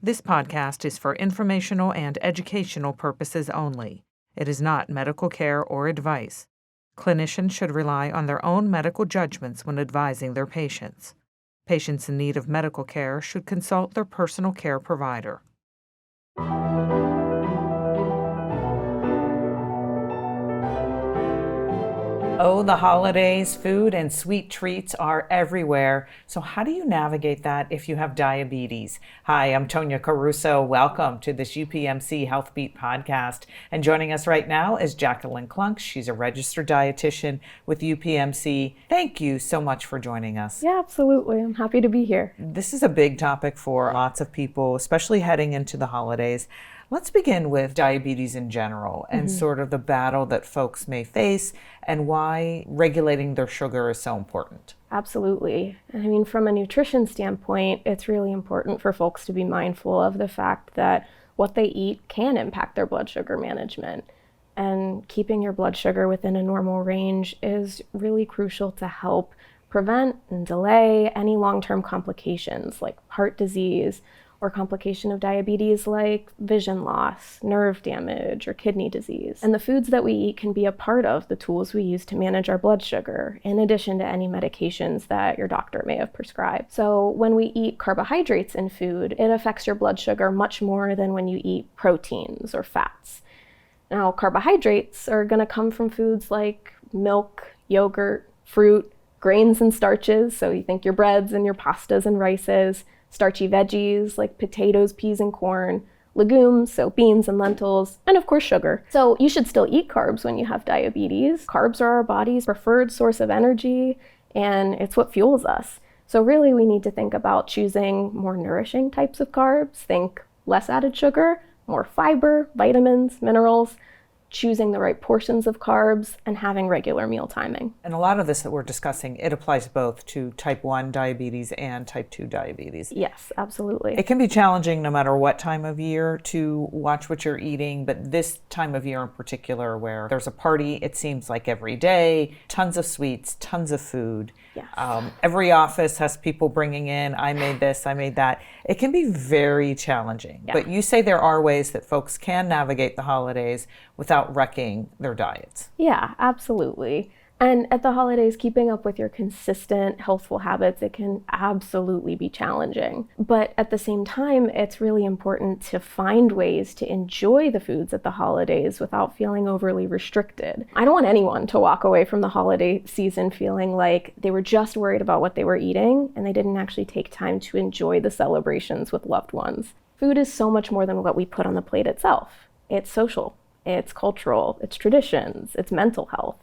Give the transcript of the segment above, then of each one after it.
This podcast is for informational and educational purposes only. It is not medical care or advice. Clinicians should rely on their own medical judgments when advising their patients. Patients in need of medical care should consult their personal care provider. Oh, the holidays, food and sweet treats are everywhere. So how do you navigate that if you have diabetes? Hi, I'm Tonya Caruso. Welcome to this UPMC HealthBeat podcast. And joining us right now is Jacquelyn Klunk. She's a registered dietitian with UPMC. Thank you so much for joining us. Yeah, absolutely. I'm happy to be here. This is a big topic for lots of people, especially heading into the holidays. Let's begin with diabetes in general and sort of the battle that folks may face and why regulating their sugar is so important. Absolutely. I mean, from a nutrition standpoint, it's really important for folks to be mindful of the fact that what they eat can impact their blood sugar management. And keeping your blood sugar within a normal range is really crucial to help prevent and delay any long-term complications like heart disease, or complication of diabetes like vision loss, nerve damage, or kidney disease. And the foods that we eat can be a part of the tools we use to manage our blood sugar, in addition to any medications that your doctor may have prescribed. So when we eat carbohydrates in food, it affects your blood sugar much more than when you eat proteins or fats. Now, carbohydrates are gonna come from foods like milk, yogurt, fruit, grains and starches. So you think your breads and your pastas and rices, starchy veggies like potatoes, peas, and corn, legumes, so beans and lentils, and of course sugar. So you should still eat carbs when you have diabetes. Carbs are our body's preferred source of energy, and it's what fuels us. So really we need to think about choosing more nourishing types of carbs. Think less added sugar, more fiber, vitamins, minerals, choosing the right portions of carbs, and having regular meal timing. And a lot of this that we're discussing, it applies both to type 1 diabetes and type 2 diabetes. Yes, absolutely. It can be challenging no matter what time of year to watch what you're eating, but this time of year in particular where there's a party, it seems like every day, tons of sweets, tons of food. Yes. Every office has people bringing in, I made this, I made that. It can be very challenging, but you say there are ways that folks can navigate the holidays without wrecking their diets. Yeah, absolutely. And at the holidays, keeping up with your consistent, healthful habits, it can absolutely be challenging. But at the same time, it's really important to find ways to enjoy the foods at the holidays without feeling overly restricted. I don't want anyone to walk away from the holiday season feeling like they were just worried about what they were eating and they didn't actually take time to enjoy the celebrations with loved ones. Food is so much more than what we put on the plate itself. It's social, it's cultural, it's traditions, it's mental health.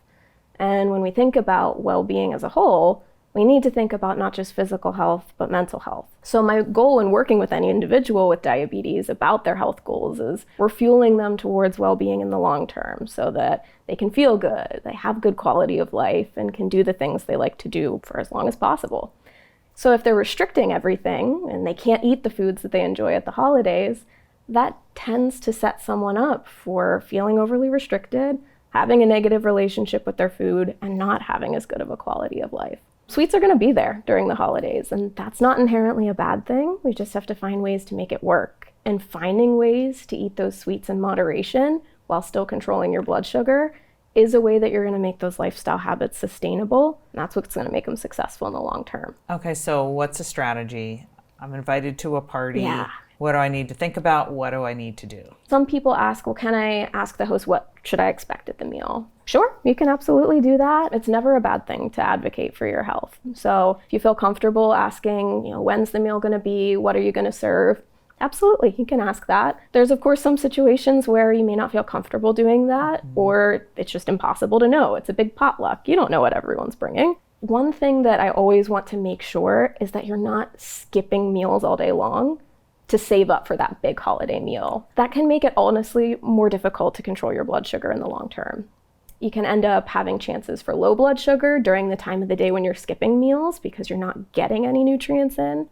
And when we think about well-being as a whole, we need to think about not just physical health, but mental health. So my goal in working with any individual with diabetes about their health goals is we're fueling them towards well-being in the long term so that they can feel good, they have good quality of life, and can do the things they like to do for as long as possible. So if they're restricting everything and they can't eat the foods that they enjoy at the holidays, that tends to set someone up for feeling overly restricted, having a negative relationship with their food, and not having as good of a quality of life. Sweets are going to be there during the holidays, and that's not inherently a bad thing. We just have to find ways to make it work. And finding ways to eat those sweets in moderation while still controlling your blood sugar is a way that you're going to make those lifestyle habits sustainable. And that's what's going to make them successful in the long term. Okay, so what's a strategy? I'm invited to a party. Yeah. What do I need to think about? What do I need to do? Some people ask, well, can I ask the host, what should I expect at the meal? Sure, you can absolutely do that. It's never a bad thing to advocate for your health. So if you feel comfortable asking, when's the meal going to be? What are you going to serve? Absolutely, you can ask that. There's, of course, some situations where you may not feel comfortable doing that, or it's just impossible to know. It's a big potluck. You don't know what everyone's bringing. One thing that I always want to make sure is that you're not skipping meals all day long to save up for that big holiday meal. That can make it honestly more difficult to control your blood sugar in the long term. You can end up having chances for low blood sugar during the time of the day when you're skipping meals because you're not getting any nutrients in.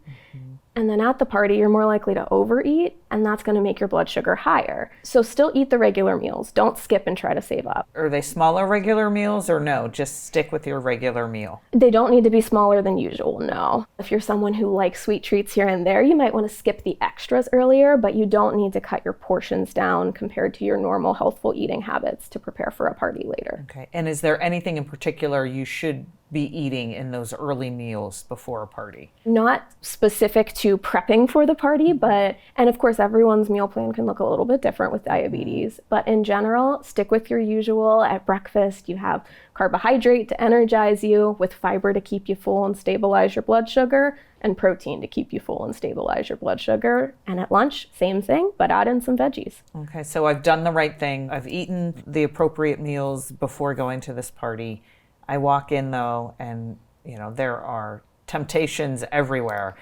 And then at the party, you're more likely to overeat, and that's going to make your blood sugar higher. So still eat the regular meals. Don't skip and try to save up. Are they smaller regular meals or no? Just stick with your regular meal. They don't need to be smaller than usual, no. If you're someone who likes sweet treats here and there, you might want to skip the extras earlier, but you don't need to cut your portions down compared to your normal healthful eating habits to prepare for a party later. Okay. And is there anything in particular you should be eating in those early meals before a party? Not specific to prepping for the party, and of course everyone's meal plan can look a little bit different with diabetes, but in general, stick with your usual. At breakfast, you have carbohydrate to energize you, with fiber to keep you full and stabilize your blood sugar, and protein to keep you full and stabilize your blood sugar. And at lunch, same thing, but add in some veggies. Okay, so I've done the right thing. I've eaten the appropriate meals before going to this party. I walk in though, and there are temptations everywhere.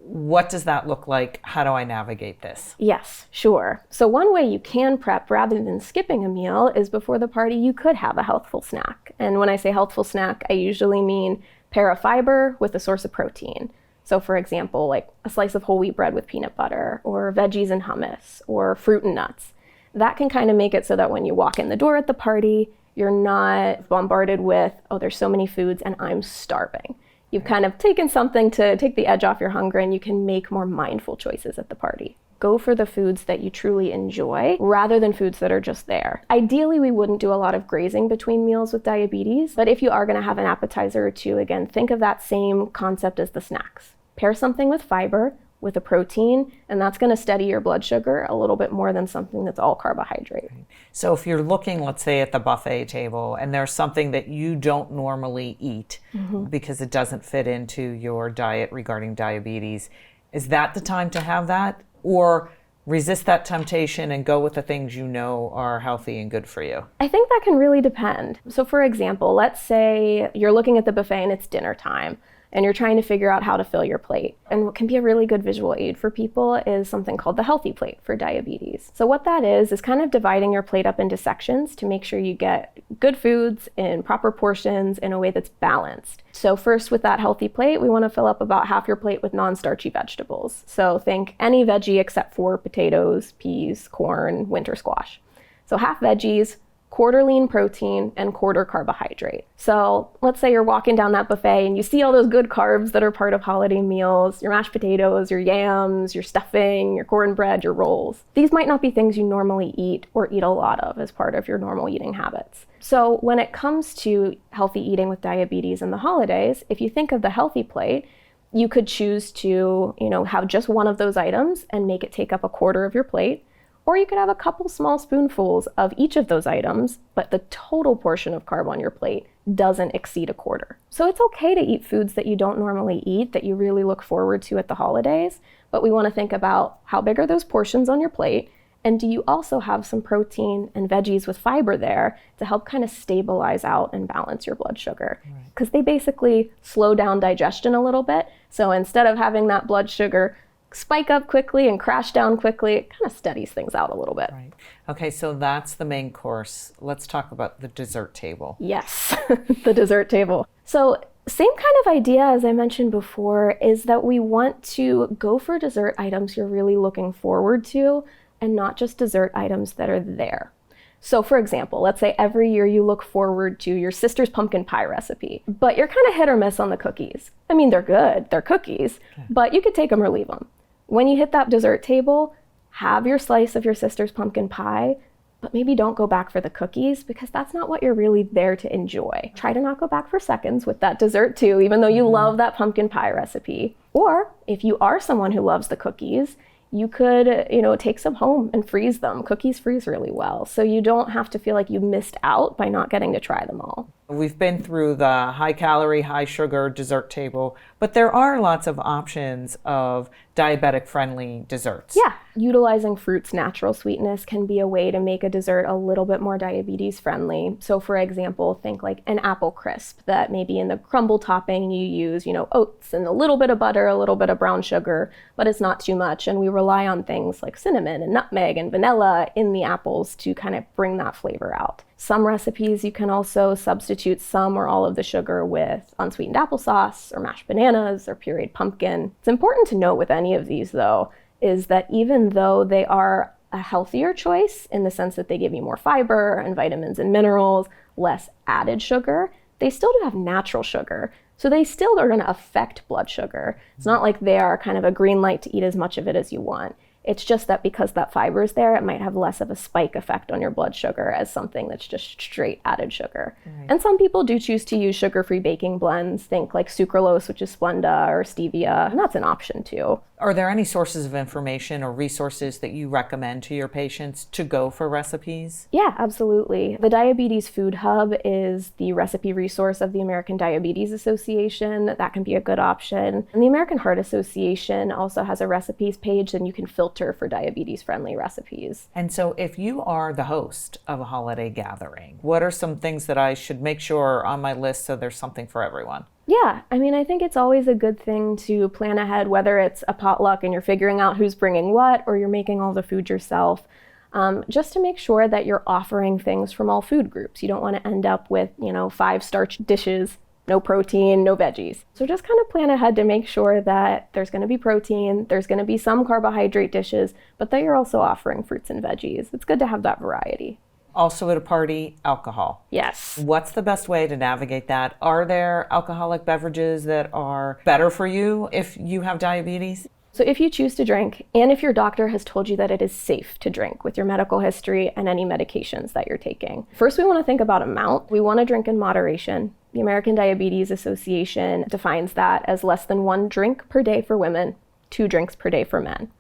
What does that look like? How do I navigate this? Yes, sure. So one way you can prep rather than skipping a meal is before the party you could have a healthful snack. And when I say healthful snack, I usually mean pair of fiber with a source of protein. So for example, like a slice of whole wheat bread with peanut butter, or veggies and hummus, or fruit and nuts. That can kind of make it so that when you walk in the door at the party, you're not bombarded with, oh, there's so many foods and I'm starving. You've kind of taken something to take the edge off your hunger, and you can make more mindful choices at the party. Go for the foods that you truly enjoy rather than foods that are just there. Ideally, we wouldn't do a lot of grazing between meals with diabetes, but if you are going to have an appetizer or two, again, think of that same concept as the snacks. Pair something with fiber, with a protein, and that's going to steady your blood sugar a little bit more than something that's all carbohydrate. So if you're looking, let's say, at the buffet table, and there's something that you don't normally eat because it doesn't fit into your diet regarding diabetes, is that the time to have that? Or resist that temptation and go with the things you know are healthy and good for you? I think that can really depend. So for example, let's say you're looking at the buffet and it's dinner time, and you're trying to figure out how to fill your plate. And what can be a really good visual aid for people is something called the healthy plate for diabetes. So what that is kind of dividing your plate up into sections to make sure you get good foods in proper portions in a way that's balanced. So first, with that healthy plate, we want to fill up about half your plate with non-starchy vegetables. So think any veggie except for potatoes, peas, corn, winter squash. So half veggies, quarter lean protein, and quarter carbohydrate. So let's say you're walking down that buffet and you see all those good carbs that are part of holiday meals, your mashed potatoes, your yams, your stuffing, your cornbread, your rolls. These might not be things you normally eat or eat a lot of as part of your normal eating habits. So when it comes to healthy eating with diabetes and the holidays, if you think of the healthy plate, you could choose to, have just one of those items and make it take up a quarter of your plate. Or you could have a couple small spoonfuls of each of those items, but the total portion of carb on your plate doesn't exceed a quarter. So it's okay to eat foods that you don't normally eat, that you really look forward to at the holidays, but we want to think about how big are those portions on your plate, and do you also have some protein and veggies with fiber there to help kind of stabilize out and balance your blood sugar? Because they basically slow down digestion a little bit. So instead of having that blood sugar spike up quickly and crash down quickly, it kind of steadies things out a little bit. Right. Okay, so that's the main course. Let's talk about the dessert table. Yes, the dessert table. So same kind of idea as I mentioned before, is that we want to go for dessert items you're really looking forward to, and not just dessert items that are there. So for example, let's say every year you look forward to your sister's pumpkin pie recipe, but you're kind of hit or miss on the cookies. I mean, they're good, they're cookies, but you could take them or leave them. When you hit that dessert table, have your slice of your sister's pumpkin pie, but maybe don't go back for the cookies, because that's not what you're really there to enjoy. Try to not go back for seconds with that dessert too, even though you love that pumpkin pie recipe. Or if you are someone who loves the cookies, you could, take some home and freeze them. Cookies freeze really well, so you don't have to feel like you missed out by not getting to try them all. We've been through the high calorie, high sugar dessert table, but there are lots of options of diabetic friendly desserts. Yeah, Utilizing fruit's natural sweetness can be a way to make a dessert a little bit more diabetes friendly. So for example, think like an apple crisp that maybe in the crumble topping you use, oats and a little bit of butter, a little bit of brown sugar, but it's not too much. And we rely on things like cinnamon and nutmeg and vanilla in the apples to kind of bring that flavor out. Some recipes you can also substitute some or all of the sugar with unsweetened applesauce or mashed bananas or pureed pumpkin. It's important to note with any of these though, is that even though they are a healthier choice in the sense that they give you more fiber and vitamins and minerals, less added sugar, they still do have natural sugar. So they still are going to affect blood sugar. It's not like they are kind of a green light to eat as much of it as you want. It's just that because that fiber is there, it might have less of a spike effect on your blood sugar as something that's just straight added sugar. Right. And some people do choose to use sugar-free baking blends, think like sucralose, which is Splenda, or stevia, and that's an option too. Are there any sources of information or resources that you recommend to your patients to go for recipes? Yeah, absolutely. The Diabetes Food Hub is the recipe resource of the American Diabetes Association. That can be a good option. And the American Heart Association also has a recipes page, and you can filter for diabetes-friendly recipes. And so if you are the host of a holiday gathering, what are some things that I should make sure are on my list so there's something for everyone? Yeah, I think it's always a good thing to plan ahead, whether it's a potluck and you're figuring out who's bringing what, or you're making all the food yourself, just to make sure that you're offering things from all food groups. You don't want to end up with, 5 starch dishes, no protein, no veggies. So just kind of plan ahead to make sure that there's going to be protein, there's going to be some carbohydrate dishes, but that you're also offering fruits and veggies. It's good to have that variety. Also at a party, alcohol. Yes. What's the best way to navigate that? Are there alcoholic beverages that are better for you if you have diabetes? So if you choose to drink, and if your doctor has told you that it is safe to drink with your medical history and any medications that you're taking, first we want to think about amount. We want to drink in moderation. The American Diabetes Association defines that as less than 1 drink per day for women, 2 drinks per day for men.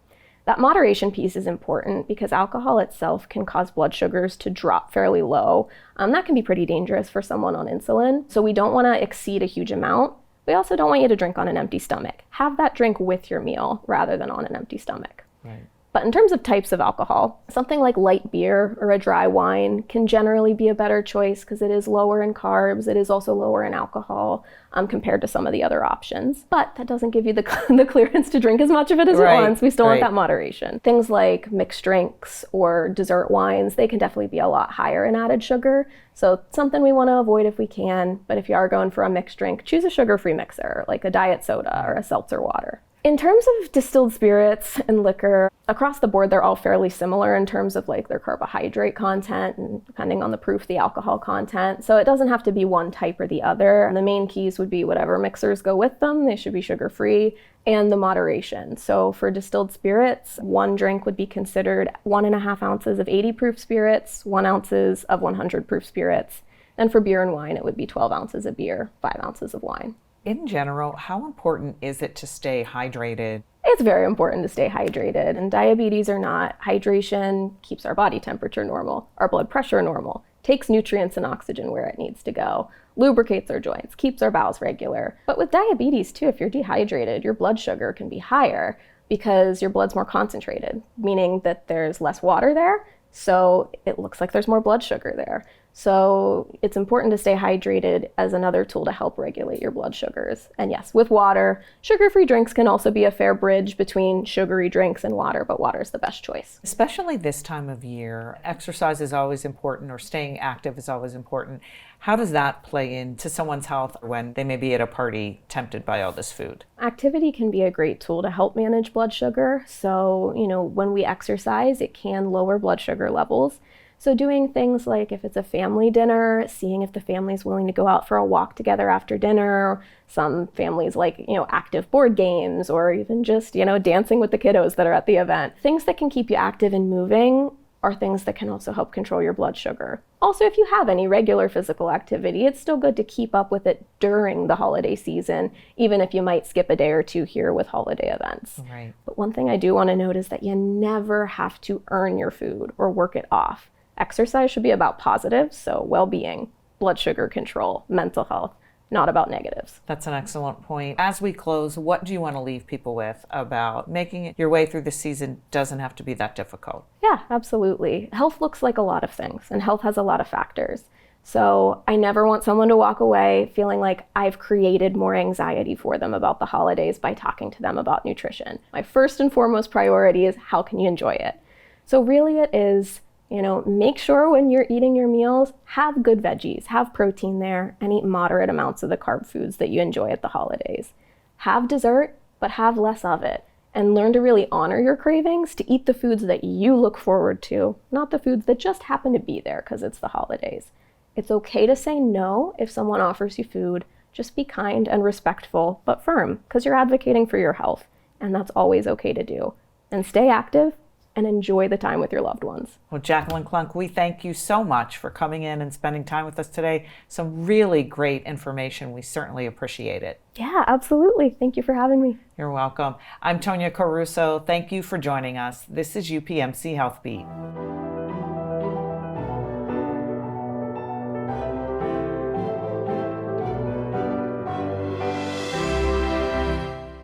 That moderation piece is important because alcohol itself can cause blood sugars to drop fairly low. That can be pretty dangerous for someone on insulin. So we don't want to exceed a huge amount. We also don't want you to drink on an empty stomach. Have that drink with your meal rather than on an empty stomach. Right. But in terms of types of alcohol, something like light beer or a dry wine can generally be a better choice because it is lower in carbs. It is also lower in alcohol compared to some of the other options. But that doesn't give you the clearance to drink as much of it as you want. We still want that moderation. Things like mixed drinks or dessert wines, they can definitely be a lot higher in added sugar. So something we want to avoid if we can. But if you are going for a mixed drink, choose a sugar-free mixer like a diet soda or a seltzer water. In terms of distilled spirits and liquor, across the board, they're all fairly similar in terms of like their carbohydrate content and depending on the proof, the alcohol content. So it doesn't have to be one type or the other. And the main keys would be whatever mixers go with them. They should be sugar-free and the moderation. So for distilled spirits, 1 drink would be considered 1.5 ounces of 80 proof spirits, 1 ounces of 100 proof spirits. And for beer and wine, it would be 12 ounces of beer, 5 ounces of wine. In general, how important is it to stay hydrated? It's very important to stay hydrated. And diabetes or not, hydration keeps our body temperature normal, our blood pressure normal, takes nutrients and oxygen where it needs to go, lubricates our joints, keeps our bowels regular. But with diabetes too, if you're dehydrated, your blood sugar can be higher because your blood's more concentrated, meaning that there's less water there. So it looks like there's more blood sugar there. So it's important to stay hydrated as another tool to help regulate your blood sugars. And yes, with water, sugar-free drinks can also be a fair bridge between sugary drinks and water, but water is the best choice. Especially this time of year, exercise is always important or staying active is always important. How does that play into someone's health when they may be at a party tempted by all this food? Activity can be a great tool to help manage blood sugar. So, when we exercise, it can lower blood sugar levels. So doing things like if it's a family dinner, seeing if the family's willing to go out for a walk together after dinner. Some families like, active board games or even just, dancing with the kiddos that are at the event. Things that can keep you active and moving are things that can also help control your blood sugar. Also, if you have any regular physical activity, it's still good to keep up with it during the holiday season, even if you might skip a day or two here with holiday events. Right. But one thing I do want to note is that you never have to earn your food or work it off. Exercise should be about positive, so well-being, blood sugar control, mental health, not about negatives. That's an excellent point. As we close, what do you want to leave people with about making it your way through the season doesn't have to be that difficult? Yeah, absolutely. Health looks like a lot of things, and health has a lot of factors. So I never want someone to walk away feeling like I've created more anxiety for them about the holidays by talking to them about nutrition. My first and foremost priority is how can you enjoy it? So really it is, make sure when you're eating your meals, have good veggies, have protein there, and eat moderate amounts of the carb foods that you enjoy at the holidays. Have dessert, but have less of it. And learn to really honor your cravings to eat the foods that you look forward to, not the foods that just happen to be there because it's the holidays. It's okay to say no if someone offers you food. Just be kind and respectful, but firm, because you're advocating for your health, and that's always okay to do. And stay active and enjoy the time with your loved ones. Well, Jacquelyn Klunk, we thank you so much for coming in and spending time with us today. Some really great information. We certainly appreciate it. Yeah, absolutely. Thank you for having me. You're welcome. I'm Tonya Caruso. Thank you for joining us. This is UPMC HealthBeat.